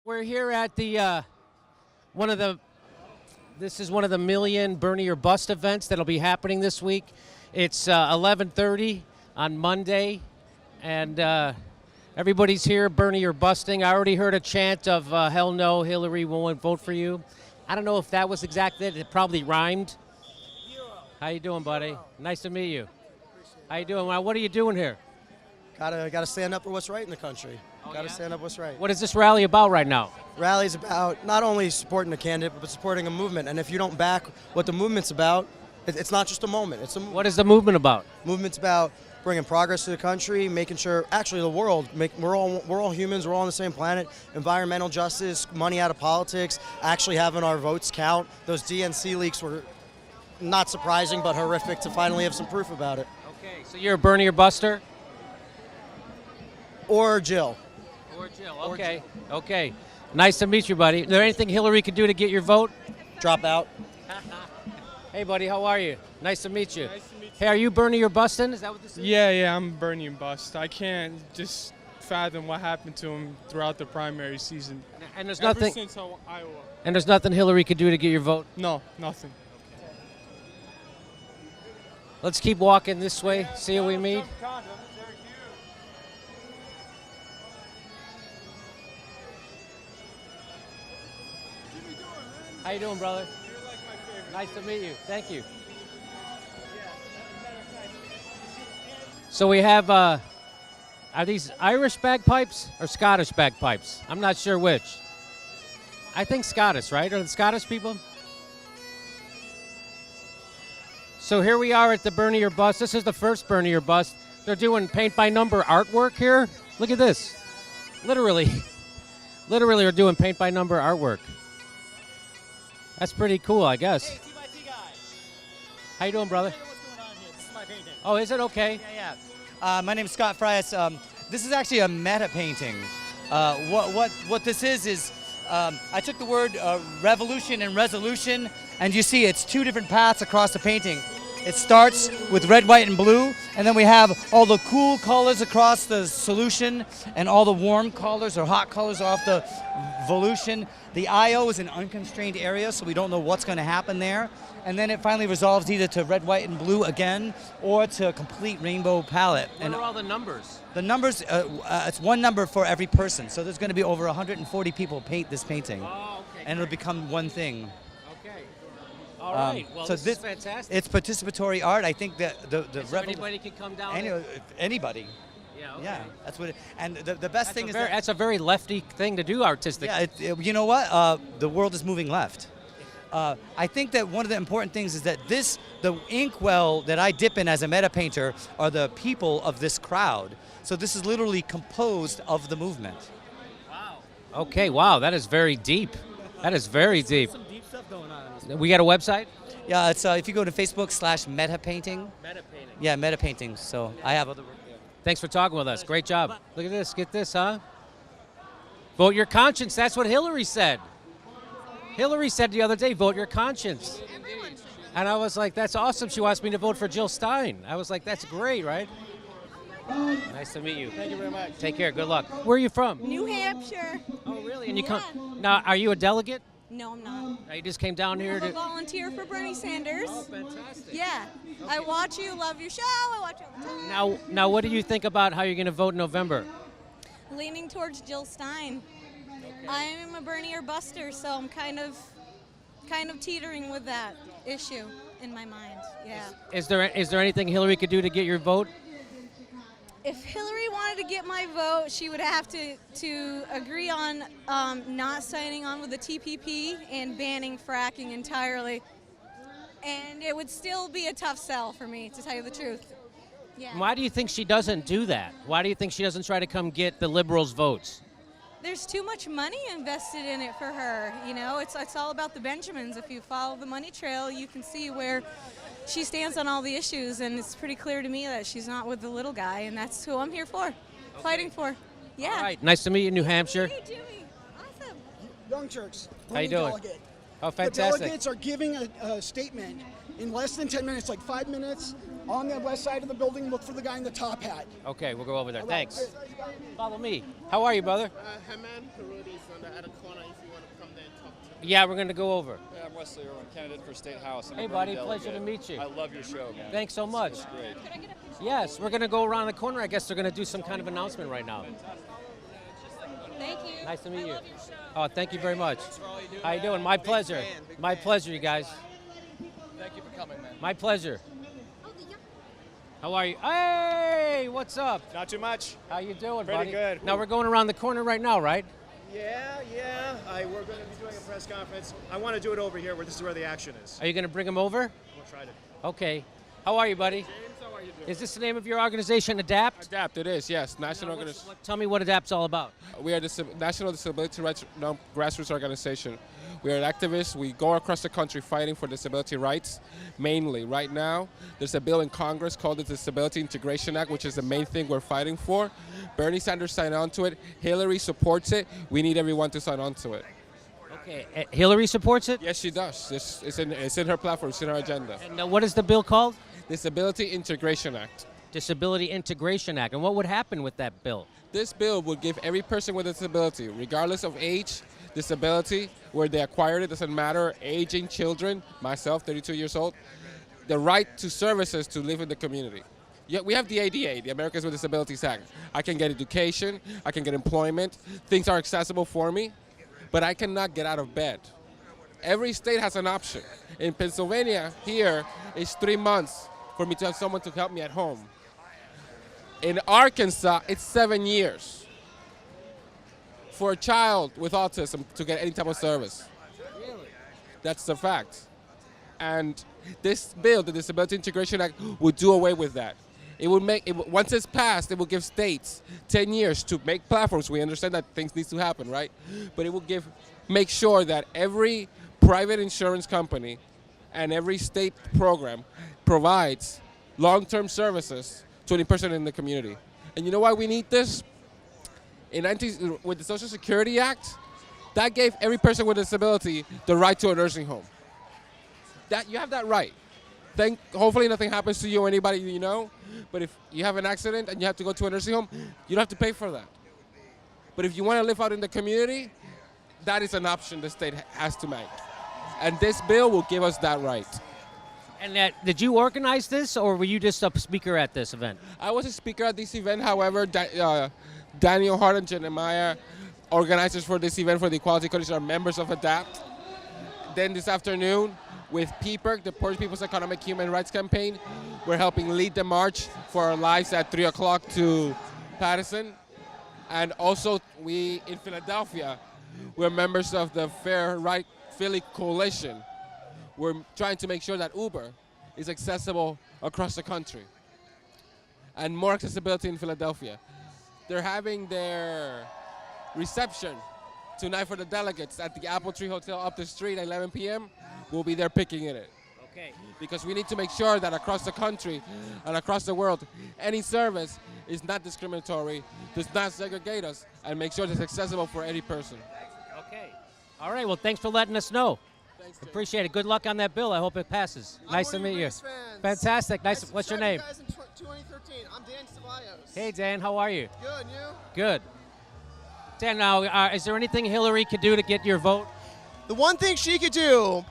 We're here at the this is one of the million Bernie or Bust events that'll be happening this week. It's 11:30 on Monday, and everybody's here, Bernie or busting. I already heard a chant of hell no, Hillary won't vote for you. I don't know if that was exactly it. It probably rhymed. How you doing, buddy? Nice to meet you. How you doing? What are you doing here? Gotta stand up for what's right in the country. Gotta yeah? stand up for what's right. What is this rally about right now? Rally's about not only supporting the candidate, but supporting a movement. And if you don't back what the movement's about, it's not just a moment. It's a movement. What is the movement about? Movement's about bringing progress to the country, making sure, actually the world, we're all humans, we're all on the same planet. Environmental justice, money out of politics, actually having our votes count. Those DNC leaks were not surprising, but horrific to finally have some proof about it. Okay, so you're a Bernie or Buster? Or Jill. Or Jill, okay. Okay. Nice to meet you, buddy. Is there anything Hillary could do to get your vote? Drop out. Hey, buddy, how are you? Nice to meet you. Nice to meet you. Hey, are you Bernie or busting? Is that what this is? Yeah, I'm Bernie and Bust. I can't just fathom what happened to him throughout the primary season. And there's Ever nothing. since Iowa. And there's nothing Hillary could do to get your vote. No, nothing. Let's keep walking this way. See who we meet. How you doing, brother? You're like my favorite. Nice to meet you. Thank you. So we have, are these Irish bagpipes or Scottish bagpipes? I'm not sure which. I think Scottish, right? Are the Scottish people? So here we are at the Bernie or Bust. This is the first Bernie or Bust. They're doing paint-by-number artwork here. Look at this. Literally are doing paint-by-number artwork. That's pretty cool, I guess. Hey, T guy. How you doing, brother? Hey, what's going on here? This is my painting. Oh, is it okay? Yeah. My name's Scott Fryas. This is actually a meta painting. What this is I took the word revolution and resolution, and you see it's two different paths across the painting. It starts with red, white, and blue, and then we have all the cool colors across the solution and all the warm colors or hot colors off the volution. The IO is an unconstrained area, so we don't know what's going to happen there. And then it finally resolves either to red, white, and blue again, or to a complete rainbow palette. What are all the numbers? The numbers, it's one number for every person. So there's going to be over 140 people paint this painting. Oh, okay. And it'll become one thing. Okay. All right. Well, so this is fantastic. It's participatory art. I think that the So anybody can come down. anybody. Yeah. Okay. Yeah, that's what. And the best thing is that that's a very lefty thing to do, artistic. yeah, you know what? The world is moving left. I think that one of the important things is that the inkwell that I dip in as a meta painter are the people of this crowd. So this is literally composed of the movement. Wow. Okay. Wow. That is very deep. That is very deep. Some deep stuff going on. We got a website? Yeah, it's if you go to Facebook/meta painting. Meta painting. Yeah, meta painting. So I have other work there. Thanks for talking with us. Great job. Look at this. Get this, huh? Vote your conscience. That's what Hillary said. Hillary said the other day, vote your conscience. And I was like, that's awesome. She wants me to vote for Jill Stein. I was like, that's great, right? Nice to meet you. Thank you very much. Take care. Good luck. Where are you from? New Hampshire. Oh, really? And you Yeah. come. Now, are you a delegate? No, I'm not. You just came down here I'm a to. volunteer for Bernie Sanders. Oh, fantastic. Yeah. I watch you, love your show. I watch you all the time. Now, what do you think about how you're going to vote in November? Leaning towards Jill Stein. I'm a Bernie or Buster, so I'm kind of teetering with that issue in my mind. Yeah. Is there anything Hillary could do to get your vote? If Hillary wanted to get my vote, she would have to agree on not signing on with the TPP and banning fracking entirely. And it would still be a tough sell for me, to tell you the truth. Yeah. Why do you think she doesn't do that? Why do you think she doesn't try to come get the liberals' votes? There's too much money invested in it for her. You know, it's all about the Benjamins. If you follow the money trail, you can see where she stands on all the issues, and it's pretty clear to me that she's not with the little guy, and that's who I'm here for, fighting for. Yeah. All right. Nice to meet you in New Hampshire. Hey, Jimmy. Awesome. Young Turks. How you doing? Delegate. Oh, The fantastic. delegates are giving a statement in less than 10 minutes, like 5 minutes, on the west side of the building. Look for the guy in the top hat. Okay, we'll go over there. All right, Thanks. great. Follow me. How are you, brother? Hemen Harudi is at a Yeah, we're going to go over. Yeah, I'm Wesley Irwin, candidate for State House. I'm Hey, a buddy, Bernie pleasure to delegate. meet you. I love your show, man. Thanks so much. It's great. Yes, we're going to go around the corner. I guess they're going to do some kind of announcement right now. Thank you. Nice to meet you. Love your show. Oh, thank you very much. How you doing? My pleasure. My pleasure, you guys. Thank you for coming, man. My pleasure. How are you? Hey, what's up? Not too much. How you doing, Pretty buddy? good. Now we're going around the corner right now, right? Yeah. We're going to be doing a press conference. I want to do it over here where this is where the action is. Are you going to bring them over? We'll try to. Okay. How are you, buddy? James, how are you doing? Is this the name of your organization, Adapt? Adapt, it is, yes. National organization. Tell me what Adapt's all about. We are the National Disability Rights Grassroots Organization. We are activists. We go across the country fighting for disability rights, mainly. Right now, there's a bill in Congress called the Disability Integration Act, which is the main thing we're fighting for. Bernie Sanders signed on to it. Hillary supports it. We need everyone to sign on to it. Okay. Hillary supports it? Yes, she does. It's in her platform. It's in her agenda. And what is the bill called? Disability Integration Act. Disability Integration Act. And what would happen with that bill? This bill would give every person with a disability, regardless of age, disability, where they acquired it, doesn't matter, aging children, myself, 32 years old, the right to services to live in the community. Yeah, we have the ADA, the Americans with Disabilities Act. I can get education, I can get employment, things are accessible for me, but I cannot get out of bed. Every state has an option. In Pennsylvania, here, it's 3 months for me to have someone to help me at home. In Arkansas, it's 7 years for a child with autism to get any type of service. Really? That's the fact. And this bill, the Disability Integration Act, would do away with that. It would make, once it's passed, it will give states 10 years to make platforms. We understand that things need to happen, right? But it will make sure that every private insurance company and every state program provides long-term services to any person in the community. And you know why we need this? With the Social Security Act, that gave every person with a disability the right to a nursing home. You have that right. Hopefully nothing happens to you or anybody you know, but if you have an accident and you have to go to a nursing home, you don't have to pay for that. But if you want to live out in the community, that is an option the state has to make. And this bill will give us that right. And did you organize this, or were you just a speaker at this event? I was a speaker at this event. However, Daniel Hart and Jeremiah, organizers for this event for the Equality Coalition, are members of ADAPT. Then this afternoon, with PPERC, the Puerto People's Economic Human Rights Campaign, we're helping lead the march for our lives at 3 o'clock to Patterson. And also, we, in Philadelphia, we're members of the Fair Right Philly Coalition. We're trying to make sure that Uber is accessible across the country and more accessibility in Philadelphia. They're having their reception tonight for the delegates at the Apple Tree Hotel up the street at 11 p.m. We'll be there picking it. Okay. Because we need to make sure that across the country and across the world, any service is not discriminatory, does not segregate us, and make sure it's accessible for any person. Okay. All right. Well, thanks for letting us know. Thanks, Appreciate it. Good luck on that bill. I hope it passes. Nice to meet you. Fantastic. Nice. What's your name? You guys in 2013. I'm Dan Ceballos. Hey, Dan. How are you? Good, and you? Good. Dan, now, is there anything Hillary could do to get your vote? The one thing she could do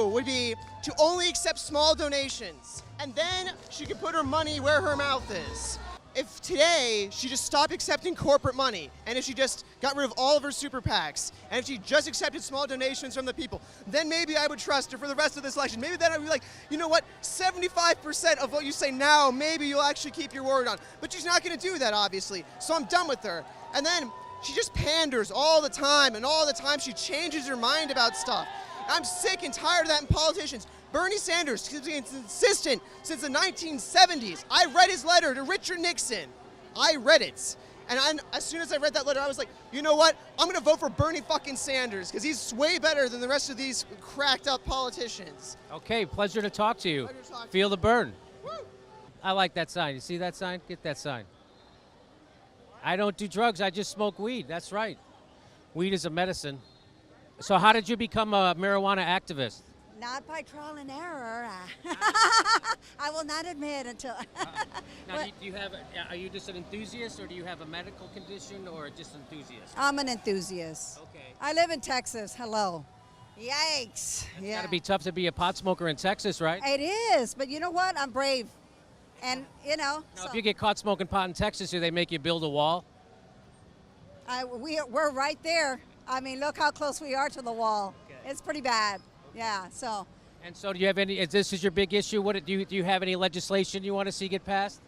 would be to only accept small donations, and then she could put her money where her mouth is. If today she just stopped accepting corporate money, and if she just got rid of all of her super PACs, and if she just accepted small donations from the people, then maybe I would trust her for the rest of this election. Maybe then I'd be like, you know what, 75% of what you say now, maybe you'll actually keep your word on. But she's not going to do that, obviously, so I'm done with her. And then she just panders all the time, and all the time she changes her mind about stuff. I'm sick and tired of that in politicians. Bernie Sanders has been consistent since the 1970s. I read his letter to Richard Nixon. I read it. And as soon as I read that letter, I was like, you know what? I'm going to vote for Bernie fucking Sanders because he's way better than the rest of these cracked up politicians. Okay, pleasure to talk to you. Pleasure to talk to Feel the burn. Woo! I like that sign. You see that sign? Get that sign. I don't do drugs. I just smoke weed. That's right. Weed is a medicine. So how did you become a marijuana activist? Not by trial and error. I will not admit until. Now, do you have? Are you just an enthusiast, or do you have a medical condition, or just enthusiast? I'm an enthusiast. Okay. I live in Texas. Hello. Yikes. It's Yeah. got to be tough to be a pot smoker in Texas, right? It is, but you know what? I'm brave. And, you know, Now, so if you get caught smoking pot in Texas, do they make you build a wall? we're right there. I mean, look how close we are to the wall. It's pretty bad. Yeah, so. And so, do you have any? This is your big issue. What do you have any legislation you want to see get passed?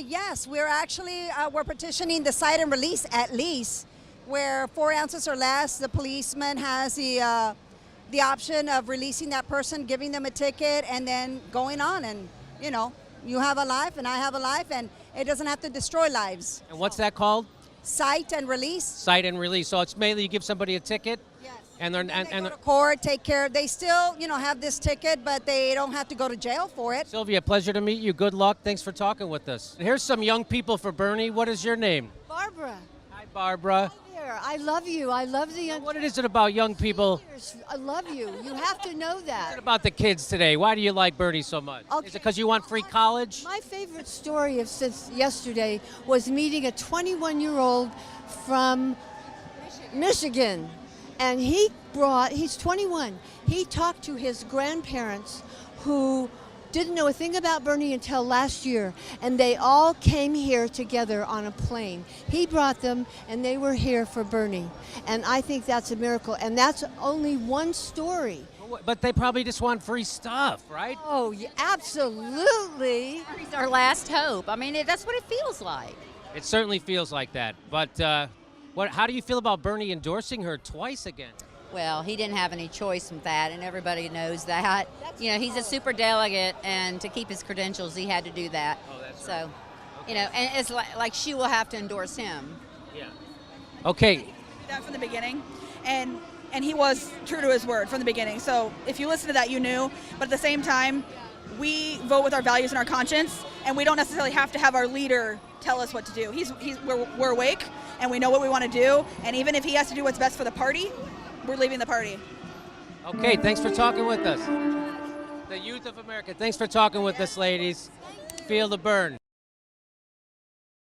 Yes, we're actually we're petitioning the cite and release at least, where 4 ounces or less, the policeman has the option of releasing that person, giving them a ticket, and then going on. And you know, you have a life, and I have a life, and it doesn't have to destroy lives. And what's that called? Cite and release. Cite and release. So it's mainly you give somebody a ticket. Yes. And they're They go to court, take care. They still, you know, have this ticket, but they don't have to go to jail for it. Sylvia, pleasure to meet you. Good luck. Thanks for talking with us. Here's some young people for Bernie. What is your name? Barbara. Hi, Barbara. There, I love you. I love the young. What is it about young people? I love you. You have to know that. What about the kids today? Why do you like Bernie so much? Okay. Is it because you want free college? My favorite story of since yesterday was meeting a 21-year-old from Michigan. And he's 21. He talked to his grandparents who didn't know a thing about Bernie until last year, and they all came here together on a plane. He brought them, and they were here for Bernie. And I think that's a miracle, and that's only one story. But they probably just want free stuff, right? Oh, yeah, absolutely. Bernie's our last hope. I mean, that's what it feels like. It certainly feels like that. But how do you feel about Bernie endorsing her twice again? Well, he didn't have any choice with that, and everybody knows that. You know, he's a super delegate, and to keep his credentials, he had to do that. Oh, that's so, right. Okay. You know, and it's like she will have to endorse him. Yeah. Okay. That from the beginning, and he was true to his word from the beginning. So if you listen to that, you knew. But at the same time, we vote with our values and our conscience, and we don't necessarily have to have our leader tell us what to do. We're awake, and we know what we want to do. And even if he has to do what's best for the party, we're leaving the party. Okay, thanks for talking with us. The youth of America, thanks for talking with us, ladies. Feel the burn.